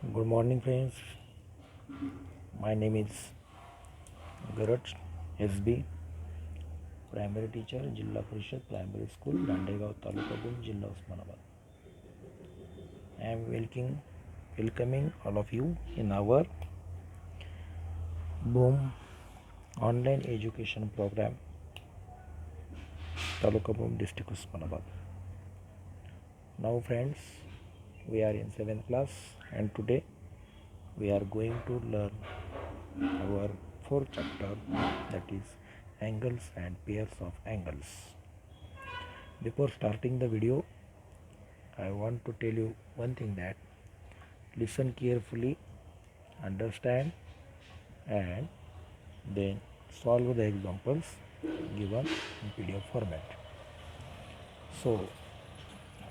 Good morning, friends. My name is Garaj SB, primary teacher, Jilla Parishad Primary School, Dandegaon Taluka Boom, Jilla Osmanabad. I am welcoming all of you in our Boom online education program, Taluka Boom, District Osmanabad. Now, friends, we are in 7th class, and today we are going to learn our fourth chapter, that is angles and pairs of angles. Before starting the video, I want to tell you one thing, that listen carefully, understand, and then solve the examples given in PDF format. So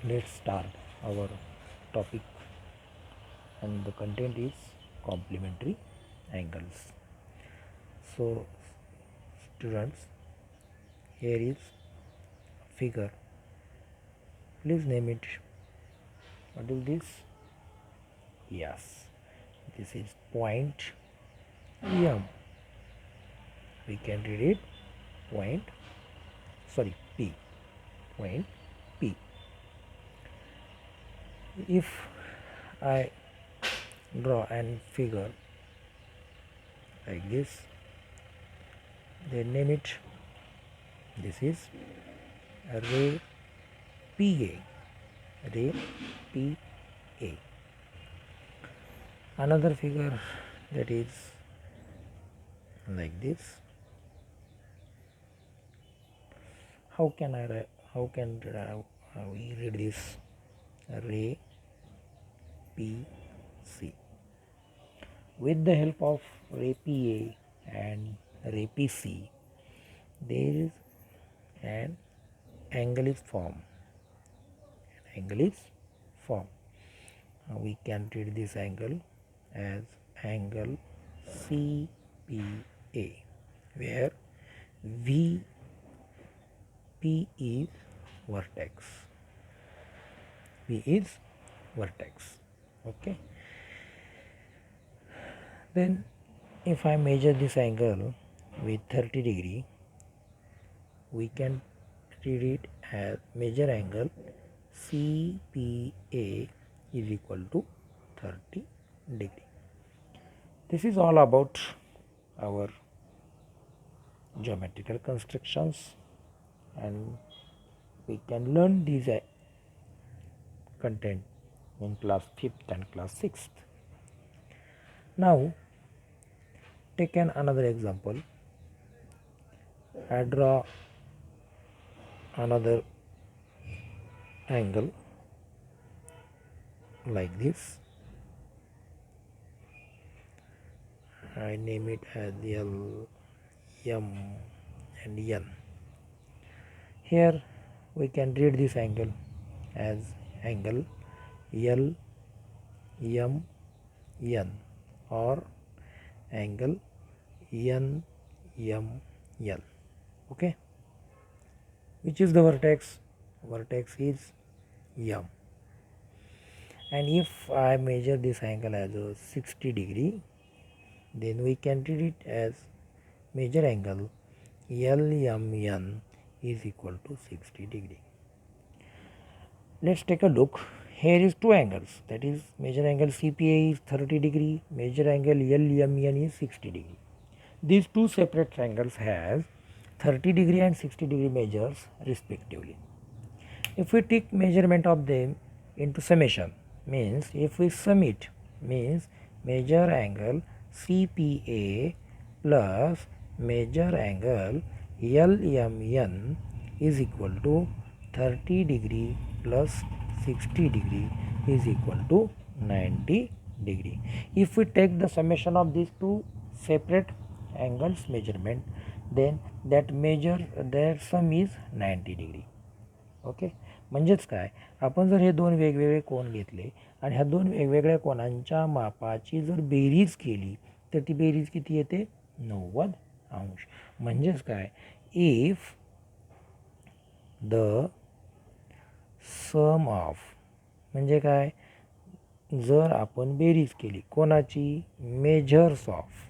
let's start our topic, and the content is complementary angles. So students, here is figure. Please name it. What is this? Yes, this is point M. We can read it point P. Point P. If I draw an figure like this, then name it. This is ray PA. Ray PA. Another figure that is like this. How can we read this? Ray PC. With the help of ray PA and ray PC, there is an angle is formed. We can read this angle as angle CPA, where VP is vertex. V is vertex. Okay. Then if I measure this angle with 30 degree, we can read it as measure angle CPA is equal to 30 degree. This is all about our geometrical constructions, and we can learn these content in class 5th and class 6th. Now take another example. I draw another angle like this. I name it as L, M and N. Here we can read this angle as angle L, M, N, or angle N, M, L. Okay. Which is the vertex? Vertex is M. And if I measure this angle as a 60 degree, then we can read it as measure angle LMN is equal to 60 degree. Let's take a look. Here is two angles, that is measure angle CPA is 30 degree, measure angle LMN is 60 degree. These two separate angles have 30 degree and 60 degree measures respectively. If we take measurement of them into summation, means if we sum it, means measure angle CPA plus measure angle LMN is equal to 30 degree plus 60 degree is equal to 90 degree. If we take the summation of these two separate angles measurement, then their sum is 90 degree. Okay. म्हणजेच काय, आपण जर हे दोन वेगवेगळे कोन घेतले आणि ह्या दोन वेगवेगळ्या कोनांच्या मापाची जर बेरीज केली, तर ती बेरीज किती येते? 90 अंश. म्हणजेच काय, इफ द सम ऑफ, म्हणजे काय, जर आपण बेरीज केली कोणाची, मेजर्स ऑफ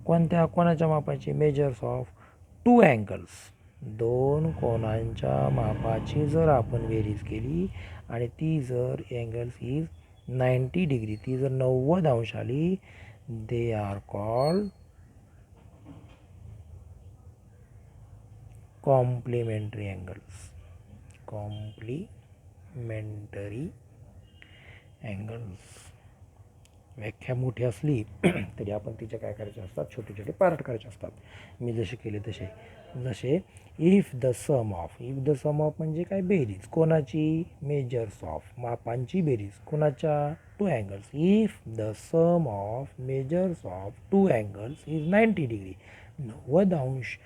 कोणाच्या मापाची, मेजर्स ऑफ टू अँगल्स, दोन कोणांच्या मापाची जर आपण बेरीज केली आणि ती जर अँगल्स इज 90 डिग्री, ती जर 90 अंश आली, they are called complementary angles. Complementary angles. व्याख्या मोठी असली तरी आपण तिचे काय करायचे असतात, छोटे छोटे पार्ट करायचे असतात. मी जसे केले तसे. जसे इफ द सम ऑफ म्हणजे काय, बेरीज कोणाची, मेजर्स ऑफ मापांची बेरीज कोणाच्या, two angles. If the sum of measures of two angles is 90 degree, 90 अंश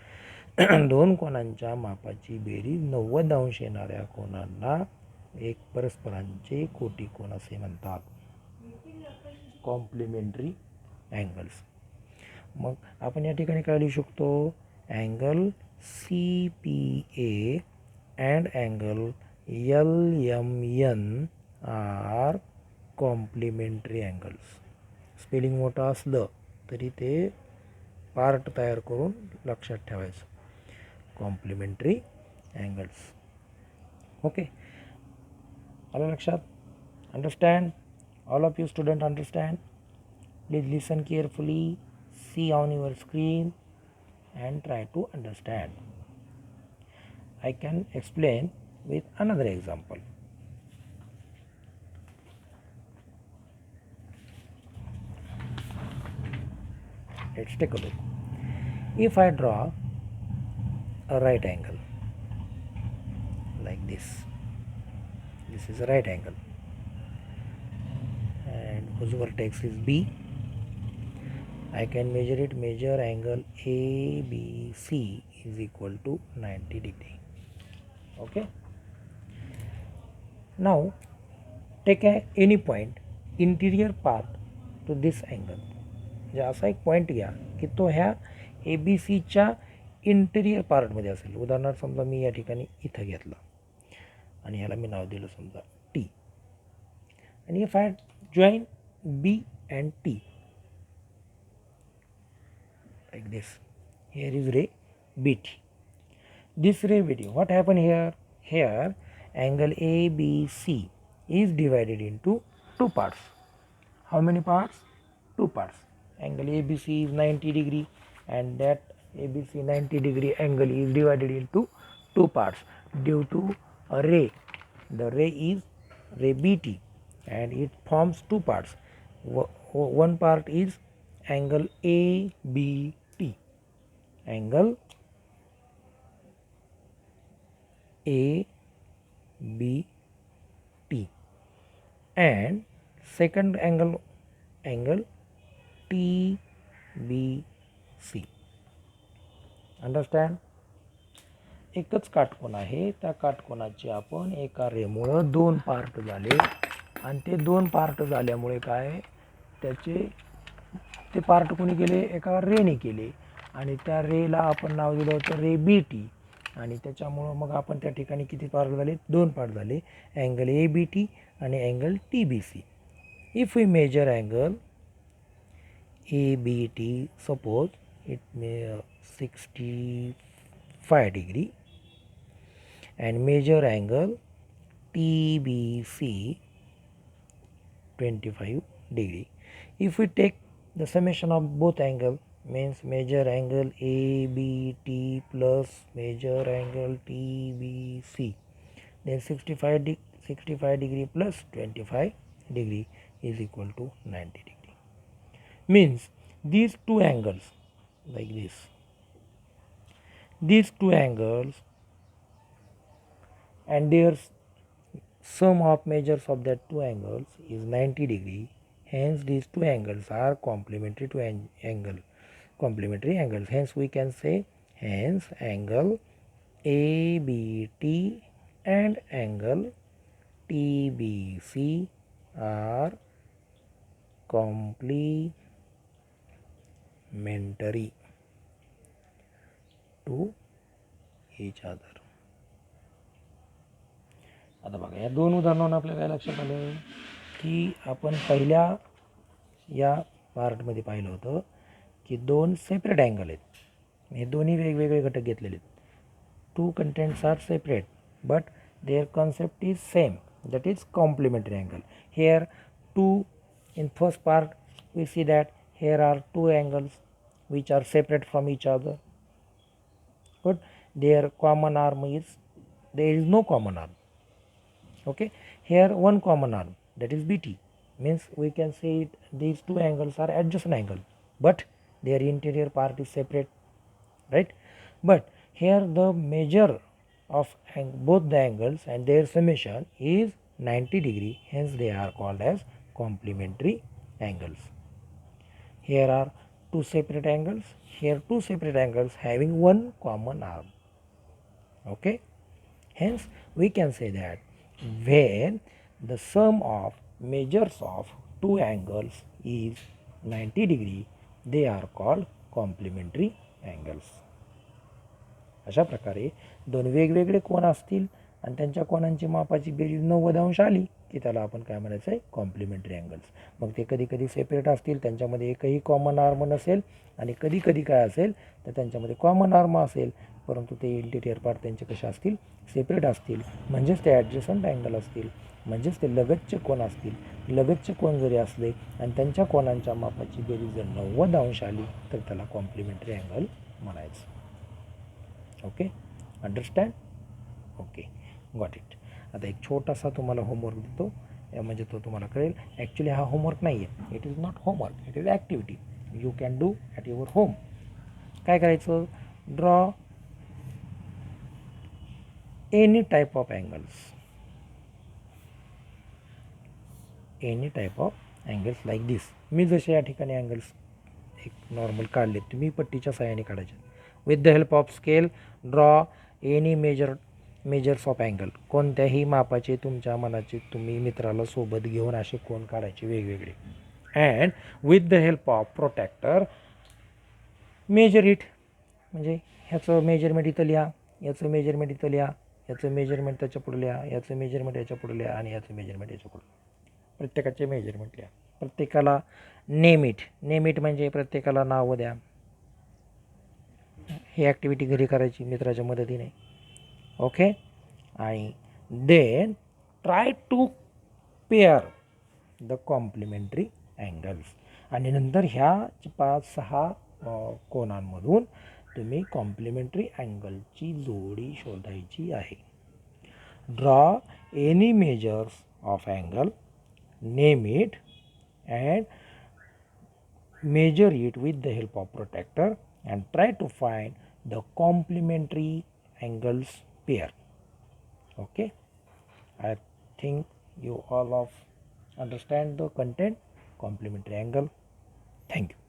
दोन कोणांच्या मापाची बेरीज 90 अंश येणाऱ्या कोणांना एक परस्परांचे कोटी कोण असे म्हणतात, कॉम्प्लिमेंटरी अँगल्स. मग आपण या ठिकाणी काय लिहू शकतो, angle CPA and angle LMN are complementary angles. Spelling मोठं असलं तरी ते पार्ट तयार करून लक्षात ठेवायचं, कॉम्प्लिमेंटरी अँगल्स. ओके, आलं लक्षात? Understand? All of you students understand? Please listen carefully, see on your screen and try to understand. I can explain with another example. Let's take a look. If I draw a right angle like this is a right angle and whose vertex is B. I can measure angle ABC is equal to 90 degree. Okay. Now take any point interior path to this angle. म्हणजे असा एक point घ्या की तो ह्या ABCच्या interior पार्टमध्ये असेल. उदाहरणार्थ समजा मी या ठिकाणी इथं घेतला आणि ह्याला मी नाव दिलं समजा T. आणि if I join B and T like this, here is ray BT. This ray BT, what happened here? Here angle ABC is divided into two parts. How many parts? Two parts. Angle ABC is 90 degree and that ABC 90 degree angle is divided into two parts due to a ray. The ray is ray BT and it forms two parts. One part is angle ABT. Angle ABT and second angle TBC. Understand? एकच काटकोन आहे, त्या काटकोनाचे आपण एका रेमुळं दोन part झाले आणि ते दोन पार्ट झाल्यामुळे काय, ते पार्ट कोणी केले, एका रेने केले आणि त्या रेला आपण नाव दिलं होतं रे BT आणि त्याच्यामुळं मग आपण त्या ठिकाणी किती पार्ट झाले, दोन पार्ट झाले, अँगल ABT आणि angle TBC. If we measure angle ABT, suppose it may 65 degree and measure angle TBC 25 degree. If we take the summation of both angle, means measure angle ABT plus measure angle TBC, then 65 degree plus 25 degree is equal to 90 degree. Means these two angles like this, these two angles and their sum of measures of that two angles is 90 degree. Hence these two angles are complementary to complementary angles. Hence we can say, hence angle ABT and angle TBC are complementary to each other. आता बघा या दोन उदाहरणांना आपल्याला काय लक्षात आलं की आपण पहिल्या या पार्टमध्ये पाहिलं होतं की दोन सेपरेट अँगल आहेत. हे दोन्ही वेगवेगळे घटक घेतलेले आहेत. Two contents are separate but their concept is same, that is complementary angle. Here two, in first part we see that here are two angles which are separate from each other, but their common arm is, there is no common arm. Okay, here one common arm, that is BT, means we can say it, these two angles are adjacent angle but their interior part is separate, right? But here the measure of both the angles and their summation is 90 degree, hence they are called as complementary angles. Here are two separate angles, here two separate angles having one common arm. Okay, hence we can say that when the sum of measures of two angles is 90 degree, they are called complementary angles. अशा प्रकारे दोन वेगवेगळे कोन असतील आणि त्यांच्या कोनांची मापाची berries 90 अंश आली की त्याला आपण काय म्हणायचं आहे, कॉम्प्लिमेंटरी अँगल्स. मग ते कधी कधी सेपरेट असतील, त्यांच्यामध्ये एकही कॉमन आर्म नसेल, आणि कधी कधी काय असेल तर त्यांच्यामध्ये कॉमन आर्म असेल परंतु ते इंटिरियर पार्ट त्यांचे कसे असतील, सेपरेट असतील, म्हणजेच ते ॲडजसंट अँगल असतील, म्हणजेच ते लगतचे कोन असतील. लगतचे कोन जरी असले आणि त्यांच्या कोनांच्या मापाची बेरीज जर 90 अंश आली तर त्याला कॉम्प्लिमेंटरी अँगल म्हणायचं. Okay, understand? Okay, got it. आता एक छोटासा तुम्हाला होमवर्क देतो, म्हणजे तो तुम्हाला कळेल. ॲक्च्युली हा होमवर्क नाही आहे, it is not homework, it is activity you can do at your home. काय करायचं, draw any type of angles, any type of angles like this. मी जसे या ठिकाणी अँगल्स एक नॉर्मल काढले, तुम्ही पट्टीच्या सहाय्याने काढायचे. With the help of scale draw any measures of angle. कोणत्याही मापाचे तुमच्या मनाचे तुम्ही मित्राला सोबत घेऊन असे कोन काढायचे वेगवेगळे. And with the help of protractor measure it. म्हणजे ह्याचं मेजरमेंट इथं लिहा, याचं मेजरमेंट इथं लिहा, याचं मेजरमेंट त्याच्या पुढे लिहा, याचं मेजरमेंट याच्या पुढे लिहा, आणि याचं मेजरमेंट याच्या पुढे. प्रत्येकाचे मेजरमेंट लिहा. प्रत्येकाला नेम इट म्हणजे प्रत्येकाला नावं द्या. ही ॲक्टिव्हिटी घरी करायची मित्राच्या मदतीने. ओके, आणि then try to pair the complementary angles. आणि नंतर ह्या 5-6 कोनांमधून तुम्ही कॉम्प्लिमेंटरी अँगलची जोडी शोधायची आहे. Draw any measures of angle, name it and measure it with the help of protractor and try to find the complementary angles pair. Okay, I think you all of understand the content complementary angle. Thank you.